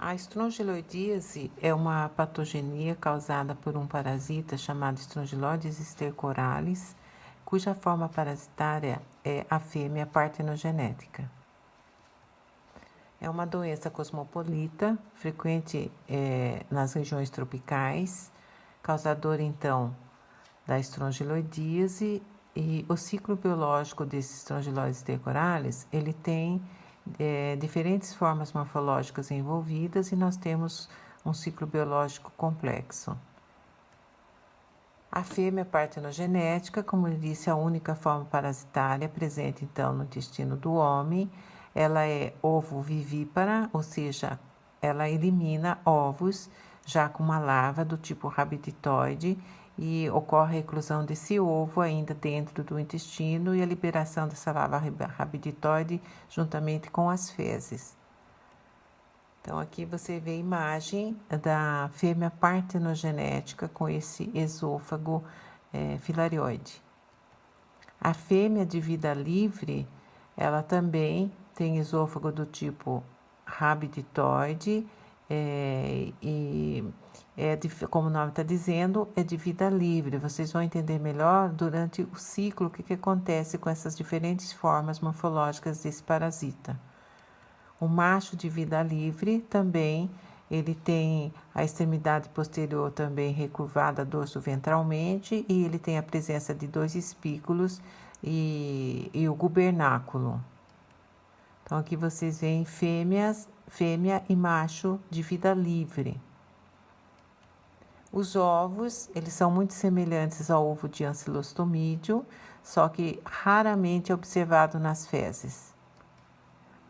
A estrongiloidíase é uma patogenia causada por um parasita chamado Strongyloides stercoralis, cuja forma parasitária é a fêmea partenogenética. É uma doença cosmopolita, frequente nas regiões tropicais, causadora então da estrongiloidíase, e o ciclo biológico desse Strongyloides stercoralis, ele tem diferentes formas morfológicas envolvidas e nós temos um ciclo biológico complexo. A fêmea partenogenética, como eu disse, é a única forma parasitária presente então no intestino do homem. Ela é ovovivípara, ou seja, ela elimina ovos já com uma larva do tipo rabiditoide e ocorre a eclosão desse ovo ainda dentro do intestino e a liberação dessa larva rabiditoide juntamente com as fezes. Então, aqui você vê a imagem da fêmea partenogenética com esse esôfago filarioide. A fêmea de vida livre, ela também tem esôfago do tipo rabiditoide como o nome está dizendo, é de vida livre. Vocês vão entender melhor durante o ciclo o que acontece com essas diferentes formas morfológicas desse parasita. O macho de vida livre também, ele tem a extremidade posterior também recurvada dorso-ventralmente e ele tem a presença de 2 espículos e o gubernáculo. Então, aqui vocês veem fêmea e macho de vida livre. Os ovos, eles são muito semelhantes ao ovo de ancilostomídeo, só que raramente é observado nas fezes.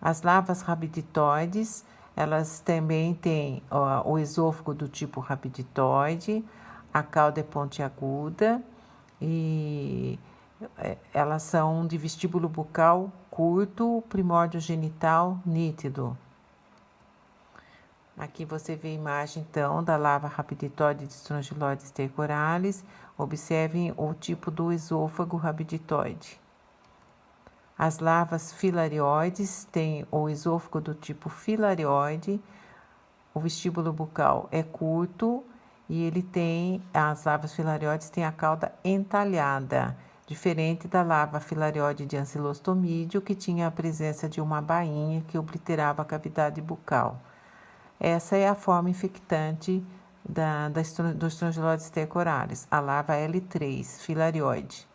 As larvas rabiditoides, elas também têm o esôfago do tipo rabiditoide, a cauda é pontiaguda e elas são de vestíbulo bucal curto, primórdio genital nítido. Aqui você vê a imagem, então, da larva rabiditoide de Strongyloides stercoralis. Observem o tipo do esôfago rabiditoide. As larvas filarioides têm o esôfago do tipo filarioide, o vestíbulo bucal é curto e as larvas filarioides têm a cauda entalhada, diferente da larva filarioide de ancilostomídeo, que tinha a presença de uma bainha que obliterava a cavidade bucal. Essa é a forma infectante do Strongyloides stercoralis, a larva L3, filarioide.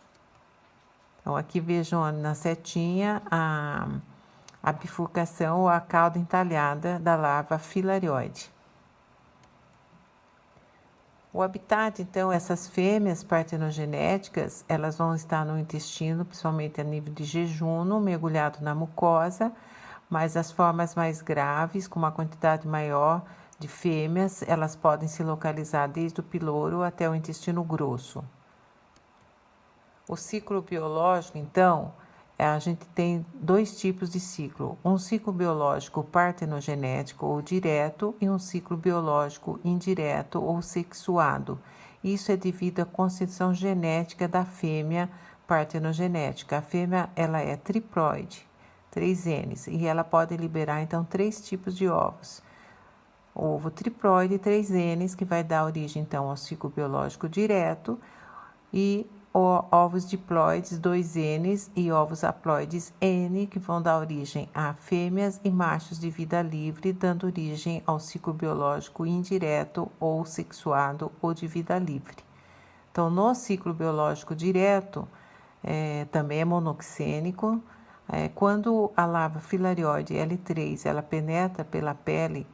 Então, aqui vejam na setinha a bifurcação ou a cauda entalhada da larva filarioide. O habitat, então, essas fêmeas partenogenéticas, elas vão estar no intestino, principalmente a nível de jejuno, mergulhado na mucosa, mas as formas mais graves, com uma quantidade maior de fêmeas, elas podem se localizar desde o piloro até o intestino grosso. O ciclo biológico, então, a gente tem 2 tipos de ciclo. Um ciclo biológico partenogenético ou direto e um ciclo biológico indireto ou sexuado. Isso é devido à constituição genética da fêmea partenogenética. A fêmea, ela é triploide, 3 Ns, e ela pode liberar, então, 3 tipos de ovos. O ovo triploide, 3 Ns, que vai dar origem, então, ao ciclo biológico direto, e ovos diploides, 2 Ns, e ovos haploides N, que vão dar origem a fêmeas e machos de vida livre, dando origem ao ciclo biológico indireto ou sexuado ou de vida livre. Então, no ciclo biológico direto, também é monoxênico. Quando a larva filarioide L3 ela penetra pela pele,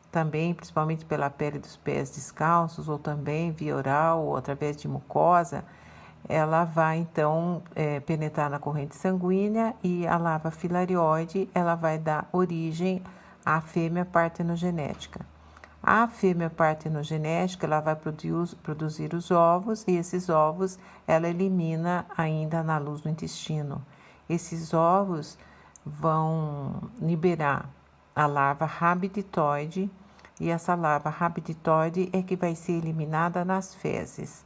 também principalmente pela pele dos pés descalços, ou também via oral ou através de mucosa, ela vai então penetrar na corrente sanguínea e a larva filarioide ela vai dar origem à fêmea partenogenética. A fêmea partenogenética ela vai produzir os ovos e esses ovos ela elimina ainda na luz do intestino. Esses ovos vão liberar a larva rabiditoide e essa larva rabiditoide é que vai ser eliminada nas fezes.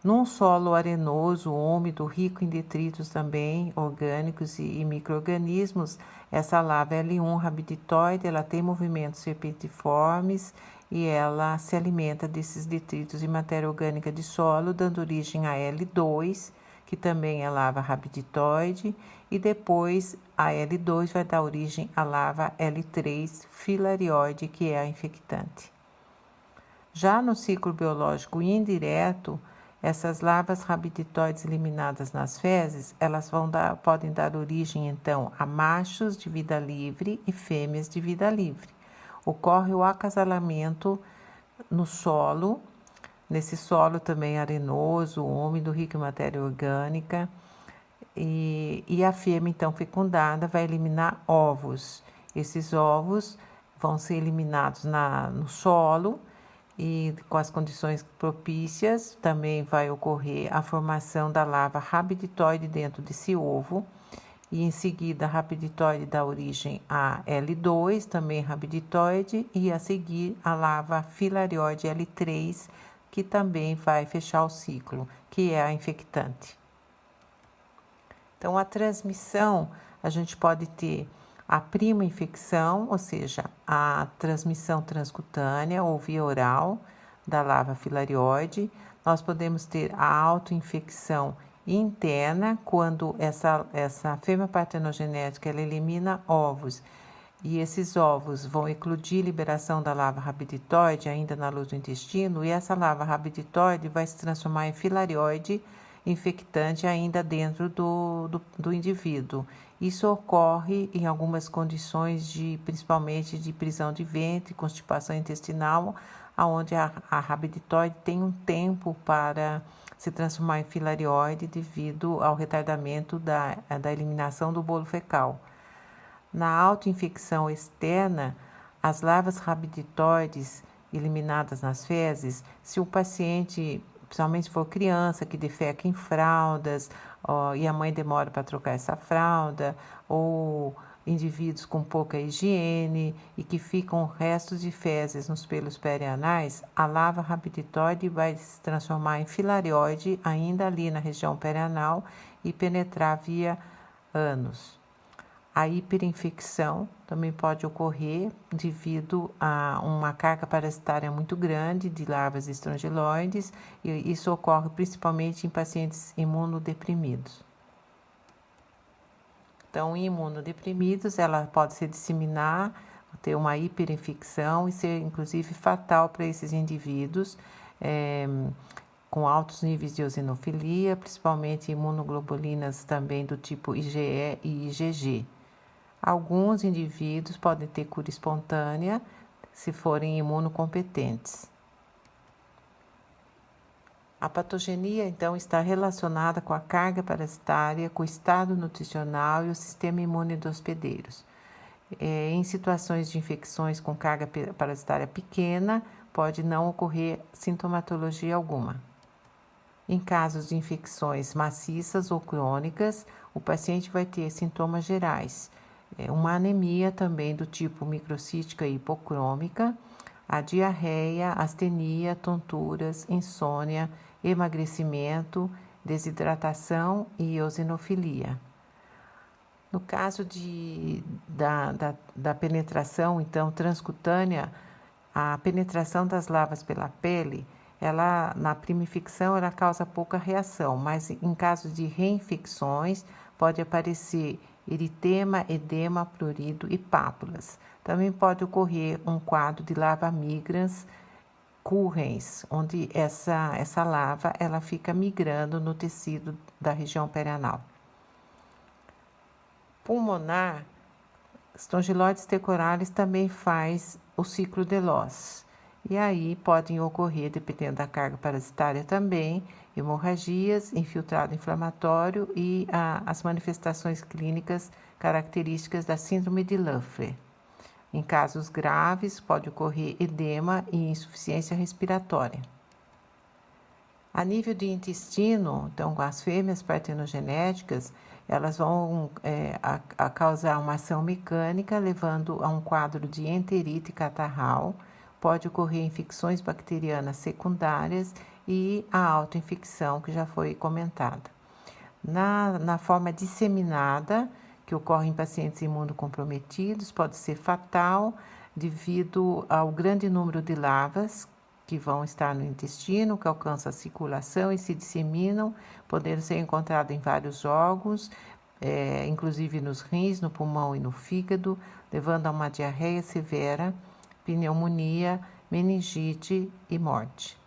Num solo arenoso, úmido, rico em detritos também orgânicos e micro-organismos, essa lava L1 rabditoide, ela tem movimentos serpentiformes e ela se alimenta desses detritos e matéria orgânica de solo, dando origem a L2, que também é lava rabditoide, e depois a L2 vai dar origem à lava L3 filarioide, que é a infectante. Já no ciclo biológico indireto, essas lavas rabditoides eliminadas nas fezes, elas podem dar origem, então, a machos de vida livre e fêmeas de vida livre. Ocorre o acasalamento no solo, nesse solo também arenoso, úmido, rico em matéria orgânica, e a fêmea, então, fecundada, vai eliminar ovos. Esses ovos vão ser eliminados no solo, e com as condições propícias, também vai ocorrer a formação da lava rabditoide dentro desse ovo, e em seguida a rabditoide dá origem a L2, também rabditoide, e a seguir a lava filarioide L3, que também vai fechar o ciclo, que é a infectante. Então, a transmissão, a gente pode ter a prima infecção, ou seja, a transmissão transcutânea ou via oral da lava filarioide. Nós podemos ter a autoinfecção interna, quando essa fêmea partenogenética ela elimina ovos, e esses ovos vão eclodir liberação da lava rabditoide ainda na luz do intestino, e essa lava rabditoide vai se transformar em filarioide infectante ainda dentro do indivíduo. Isso ocorre em algumas condições principalmente de prisão de ventre, constipação intestinal, onde a rabditoide tem um tempo para se transformar em filarioide devido ao retardamento da eliminação do bolo fecal. Na autoinfecção externa, as lavas rabditoides eliminadas nas fezes, se o paciente, principalmente se for criança que defeca em fraldas, e a mãe demora para trocar essa fralda, ou indivíduos com pouca higiene e que ficam restos de fezes nos pelos perianais, a lava rabditoide vai se transformar em filarioide ainda ali na região perianal e penetrar via ânus. A hiperinfecção também pode ocorrer devido a uma carga parasitária muito grande de larvas estrongiloides, e isso ocorre principalmente em pacientes imunodeprimidos. Então, em imunodeprimidos, ela pode se disseminar, ter uma hiperinfecção e ser inclusive fatal para esses indivíduos, com altos níveis de eosinofilia, principalmente imunoglobulinas também do tipo IgE e IgG. Alguns indivíduos podem ter cura espontânea se forem imunocompetentes. A patogenia, então, está relacionada com a carga parasitária, com o estado nutricional e o sistema imune dos hospedeiros. Em situações de infecções com carga parasitária pequena, pode não ocorrer sintomatologia alguma. Em casos de infecções maciças ou crônicas, o paciente vai ter sintomas gerais. Uma anemia também do tipo microcítica e hipocrômica, a diarreia, astenia, tonturas, insônia, emagrecimento, desidratação e eosinofilia. No caso da penetração, então, transcutânea, a penetração das lavas pela pele, ela, na prima infecção, ela causa pouca reação, mas em caso de reinfecções, pode aparecer eritema, edema, prurido e pápulas. Também pode ocorrer um quadro de lava migrans currens, onde essa lava ela fica migrando no tecido da região perianal. Pulmonar, Strongyloides tecularis também faz o ciclo de Loss. E aí podem ocorrer, dependendo da carga parasitária também, hemorragias, infiltrado inflamatório e as manifestações clínicas características da síndrome de Leffler. Em casos graves, pode ocorrer edema e insuficiência respiratória. A nível de intestino, então, com as fêmeas partenogenéticas, elas vão causar uma ação mecânica, levando a um quadro de enterite catarral. Pode ocorrer infecções bacterianas secundárias e a autoinfecção, que já foi comentada. Na forma disseminada, que ocorre em pacientes imunocomprometidos, pode ser fatal devido ao grande número de larvas que vão estar no intestino, que alcançam a circulação e se disseminam, podendo ser encontrado em vários órgãos, inclusive nos rins, no pulmão e no fígado, levando a uma diarreia severa, pneumonia, meningite e morte.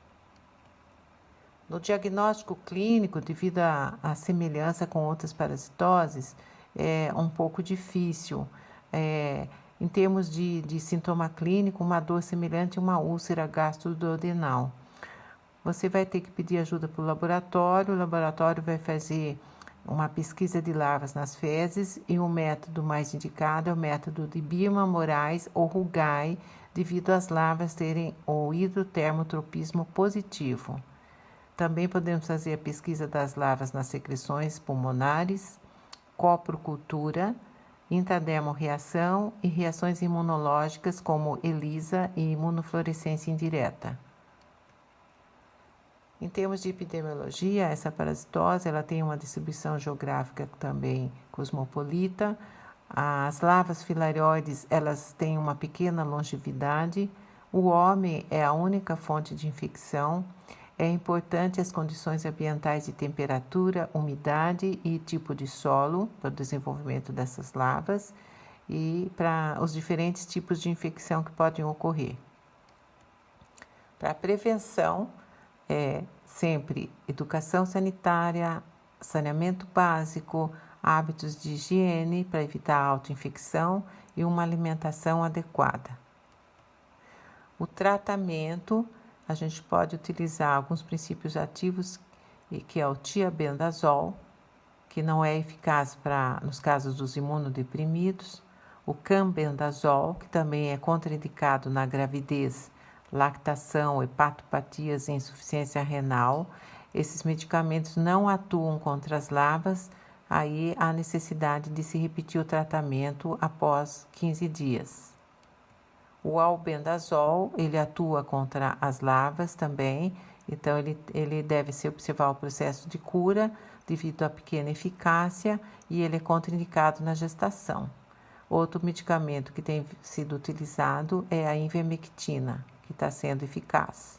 No diagnóstico clínico, devido à semelhança com outras parasitoses, é um pouco difícil. Em termos de sintoma clínico, uma dor semelhante a uma úlcera gastroduodenal. Você vai ter que pedir ajuda para o laboratório vai fazer uma pesquisa de larvas nas fezes e o método mais indicado é o método de Birman, Moraes ou Rugai, devido às larvas terem o hidrotermotropismo positivo. Também podemos fazer a pesquisa das larvas nas secreções pulmonares, coprocultura, intradermorreação e reações imunológicas como ELISA e imunofluorescência indireta. Em termos de epidemiologia, essa parasitose ela tem uma distribuição geográfica também cosmopolita. As larvas filarioides elas têm uma pequena longevidade. O homem é a única fonte de infecção. É importante as condições ambientais de temperatura, umidade e tipo de solo para o desenvolvimento dessas larvas e para os diferentes tipos de infecção que podem ocorrer. Para a prevenção, sempre educação sanitária, saneamento básico, hábitos de higiene para evitar a autoinfecção e uma alimentação adequada. O tratamento, a gente pode utilizar alguns princípios ativos, que é o tiabendazol, que não é eficaz nos casos dos imunodeprimidos, o cambendazol, que também é contraindicado na gravidez, lactação, hepatopatias e insuficiência renal. Esses medicamentos não atuam contra as larvas, aí há necessidade de se repetir o tratamento após 15 dias. O albendazol, ele atua contra as larvas também, então ele deve se observar o processo de cura devido à pequena eficácia e ele é contraindicado na gestação. Outro medicamento que tem sido utilizado é a ivermectina, que está sendo eficaz.